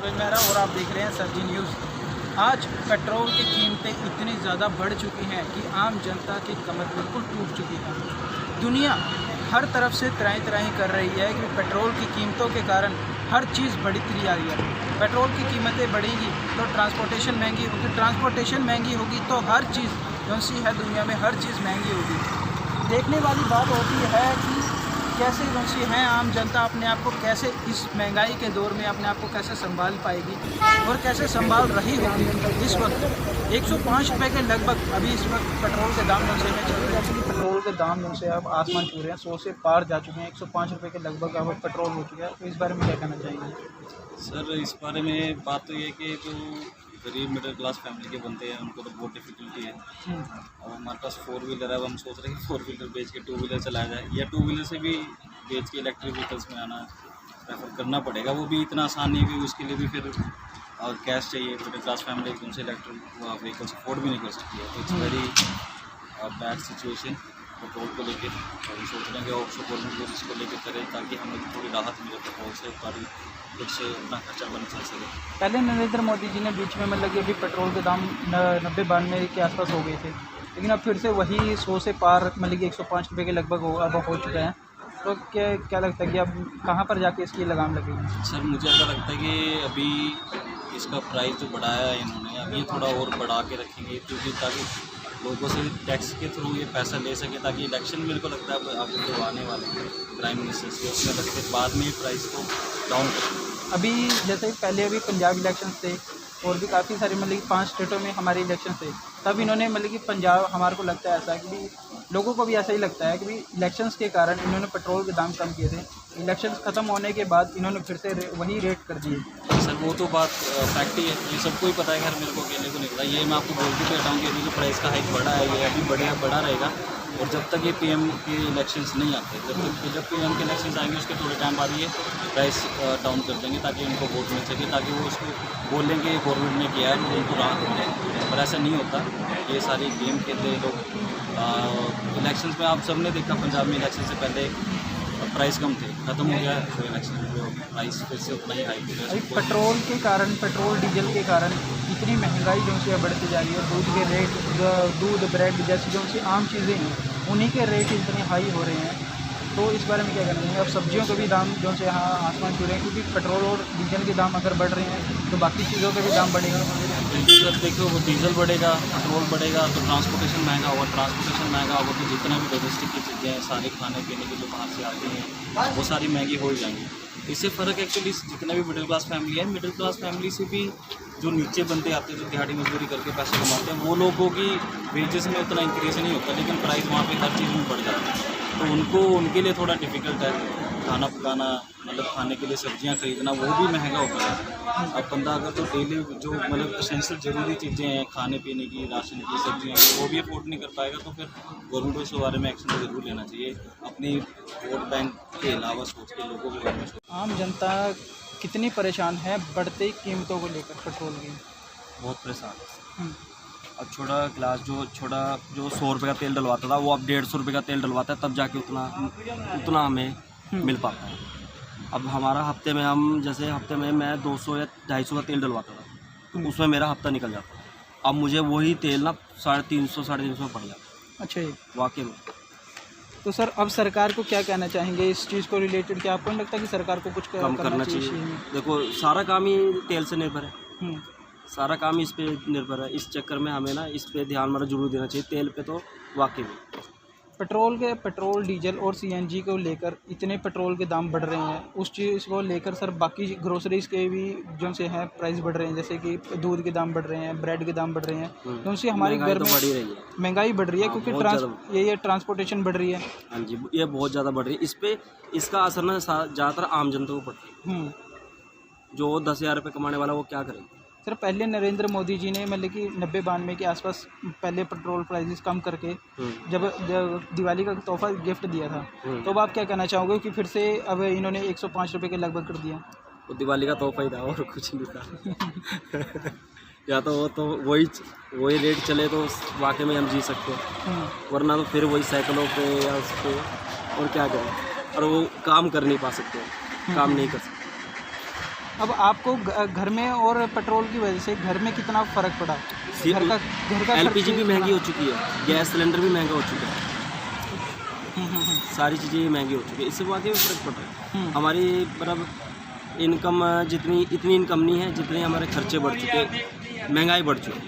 सूरज मेहरा और आप देख रहे हैं सरजी न्यूज़। आज पेट्रोल की कीमतें इतनी ज़्यादा बढ़ चुकी हैं कि आम जनता की कमर बिल्कुल टूट चुकी है। दुनिया हर तरफ से त्राही कर रही है कि पेट्रोल की कीमतों के कारण हर चीज़ बढ़ती जा रही है। पेट्रोल की कीमतें बढ़ेगी तो ट्रांसपोर्टेशन महंगी होगी, ट्रांसपोर्टेशन महंगी होगी तो हर चीज़ जो सी है दुनिया में हर चीज़ महंगी होगी। देखने वाली बात होती है कि कैसे जो सी है आम जनता अपने आप को कैसे इस महंगाई के दौर में अपने आप को कैसे संभाल पाएगी और कैसे संभाल रही होगी। इस वक्त 105 रुपये के लगभग अभी इस वक्त पेट्रोल के दाम जो से हैं चल रहे हैं, क्योंकि पेट्रोल के दाम जो से अब आसमान छू रहे हैं, 100 से पार जा चुके हैं। 105 रुपये के लगभग अब पेट्रोल हो चुका है। तो इस बारे में क्या कहना चाहेंगे? सर, इस बारे में बात तो ये है कि जो गरीब मिडिल क्लास फैमिली के बंदे हैं उनको तो बहुत डिफिकल्टी है। और हमारे पास 4 व्हीलर है, अब हम सोच रहे हैं कि 4 व्हीलर बेच के 2 व्हीलर चलाया जाए, या 2 व्हीलर से भी बेच के इलेक्ट्रिक व्हीकल्स में आना प्रेफर करना पड़ेगा। वो भी इतना आसान नहीं है कि उसके लिए भी फिर और कैश चाहिए। मिडिल क्लास फैमिली एकदम से इलेक्ट्रिक व्हीकल्स अफोर्ड भी नहीं कर सकती है। तो it's very bad situation petrol को लेकर। और हम सोच रहे हैं कि ऑप्शन गवर्नमेंट को इसको लेकर करें ताकि हमें थोड़ी राहत मिले पेट्रोल से, ताकि कुछ अपना खर्चा बन चल सके। पहले नरेंद्र मोदी जी ने बीच में मतलब कि अभी पेट्रोल के दाम 90-92 के आसपास हो गए थे, लेकिन अब फिर से वही 100 से पार मतलब कि 105 रुपये के लगभग अब हो चुका है। तो क्या लगता है कि अब कहाँ पर जाके इसकी लगाम लगेगी? सर, मुझे ऐसा लगता है कि अभी इसका प्राइस जो बढ़ाया है इन्होंने, अभी थोड़ा और बढ़ा के रखेंगे, क्योंकि ताकि लोगों से टैक्स के थ्रू ये पैसा ले सके, ताकि इलेक्शन मेरे को लगता है अब जो आने वाले हैं प्राइम मिनिस्टर से, उसमें लगते बाद में ही प्राइस को डाउन करेंगे। अभी जैसे पहले अभी पंजाब इलेक्शन थे और भी काफ़ी सारे मतलब कि 5 स्टेटों में हमारे इलेक्शन थे, तब इन्होंने मतलब कि पंजाब हमारे को लगता है ऐसा कि भी लोगों को भी ऐसा ही लगता है कि भी इलेक्शंस के कारण इन्होंने पेट्रोल के दाम कम किए थे। इलेक्शंस ख़त्म होने के बाद इन्होंने फिर से वही रेट कर दिए। सर, वो तो बात फैक्ट ही है, ये सबको ही पता है। खैर मेरे को अकेले को नहीं पता, ये मैं आपको बोल के हटाऊँ कि अभी जो प्राइस का हाइक बढ़ा है ये अभी बढ़ा रहेगा। और जब तक ये पीएम के इलेक्शंस नहीं आते, जब पीएम के इलेक्शंस आएंगे उसके थोड़े टाइम बाद ये प्राइस डाउन कर देंगे, ताकि उनको वोट मिल सके, ताकि वो उसको बोलेंगे गवर्नमेंट ने किया है तो उनको राहत मिले। पर ऐसा नहीं होता, ये सारी गेम खेलते हैं लोग। इलेक्शंस में आप सब ने देखा, पंजाब में इलेक्शन से पहले प्राइस कम थे, ख़त्म हो गया तो इलेक्शन में प्राइस फिर से उतना ही हाई हो गया। पेट्रोल के कारण, पेट्रोल डीजल के कारण इतनी महंगाई जो सी बढ़ती जा रही है। दूध के रेट, दूध ब्रेड जैसी जो सी आम चीज़ें हैं उन्हीं के रेट इतने हाई हो रहे हैं। तो इस बारे में क्या कहना चाहिए? अब सब्जियों के भी दाम जो से यहाँ आसमान छू रहे हैं, क्योंकि पेट्रोल और डीजल के दाम अगर बढ़ रहे हैं तो बाकी चीज़ों का भी दाम बढ़ेगा। जब देखो वो डीजल बढ़ेगा, पेट्रोल बढ़ेगा तो ट्रांसपोर्टेशन महंगा होगा, ट्रांसपोर्टेशन महंगा होगा तो जितना भी लॉजिस्टिक की चीज़ें हैं, सारे खाने पीने के जो बाहर से आते हैं वो सारी महंगी हो ही जाएंगी। इससे फ़र्क एक्चुअली जितना भी मिडिल क्लास फैमिली है, मिडिल क्लास फैमिली से भी जो नीचे बंदे आते हैं, जो दिहाड़ी मजदूरी करके पैसे कमाते हैं, वो लोगों की वेजेस में उतना इंक्रीज नहीं होता, लेकिन प्राइस वहाँ पे हर चीज़ में बढ़ जाता है। तो उनके लिए थोड़ा डिफ़िकल्ट है खाना पकाना, मतलब खाने के लिए सब्जियां खरीदना, वो भी महंगा होता है। अब बंदा अगर तो डेली जो मतलब एसेंशियल ज़रूरी चीज़ें हैं खाने पीने की, राशन की, सब्जियां की, वो भी अफोर्ड नहीं कर पाएगा, तो फिर गवर्नमेंट को इस बारे में एक्शन ज़रूर लेना चाहिए। अपनी वोट बैंक के अलावा सोच के लोगों के बारे में सोच। आम जनता कितनी परेशान है बढ़ती कीमतों को लेकर पेट्रोल की? बहुत परेशान है। अब छोटा क्लास जो 100 रुपये का तेल डलवाता था, वो अब 150 रुपये का तेल डलवाता है, तब जाके उतना हमें मिल पाता है। अब हमारा हफ्ते में हफ्ते में मैं 200 या 250 का तेल डलवाता था, तो उसमें मेरा हफ्ता निकल जाता है। अब मुझे वही तेल ना 350 पड़ जाता। अच्छा जी। वाकई में। तो सर अब सरकार को क्या कहना चाहेंगे इस चीज़ को रिलेटेड? क्या आपको नहीं लगता कि सरकार को कुछ कम करना चाहिए? देखो, सारा काम ही तेल से निर्भर है, सारा काम इस पे निर्भर है। इस चक्कर में हमें ना इस पे ध्यान हमारा जरूर देना चाहिए। तेल पे तो वाकई में पेट्रोल डीजल और सीएनजी को लेकर इतने पेट्रोल के दाम बढ़ रहे हैं, उस चीज़ को लेकर सर बाकी ग्रोसरीज के भी जो से हैं प्राइस बढ़ रहे हैं, जैसे कि दूध के दाम बढ़ रहे हैं, ब्रेड के दाम बढ़ रहे हैं, तो उनसे हमारे घर में महंगाई बढ़ रही है, क्योंकि ये ट्रांसपोर्टेशन बढ़ रही है। हाँ जी, ये बहुत ज़्यादा बढ़ रही है। इसका असर ना ज़्यादातर आम जनता को पड़ रहा है। जो 10,000 रुपये कमाने वाला वो क्या करेगा? सर पहले नरेंद्र मोदी जी ने मतलब कि 90-92 के आसपास पहले पेट्रोल प्राइसेस कम करके जब दिवाली का तोहफा गिफ्ट दिया था, तो अब आप क्या कहना चाहोगे कि फिर से अब इन्होंने 105 रुपये के लगभग कर दिया? वो दिवाली का तोहफा ही था और कुछ नहीं था। या तो वही रेट चले तो वाकई में हम जी सकते हैं, वरना तो फिर वही साइकिलों पे या उस पर और क्या करें, और वो काम कर नहीं पा सकते, काम नहीं कर सकते। अब आपको घर में और पेट्रोल की वजह से घर में कितना फ़र्क पड़ा? घर का एलपीजी भी महंगी हो चुकी है, गैस सिलेंडर भी महंगा हो चुका है, सारी चीज़ें महंगी हो चुकी है, इससे वाकई में फ़र्क पड़ रहा है। हमारी मतलब इनकम इतनी इनकम नहीं है जितने हमारे खर्चे बढ़ चुके हैं, महंगाई बढ़ चुकी है।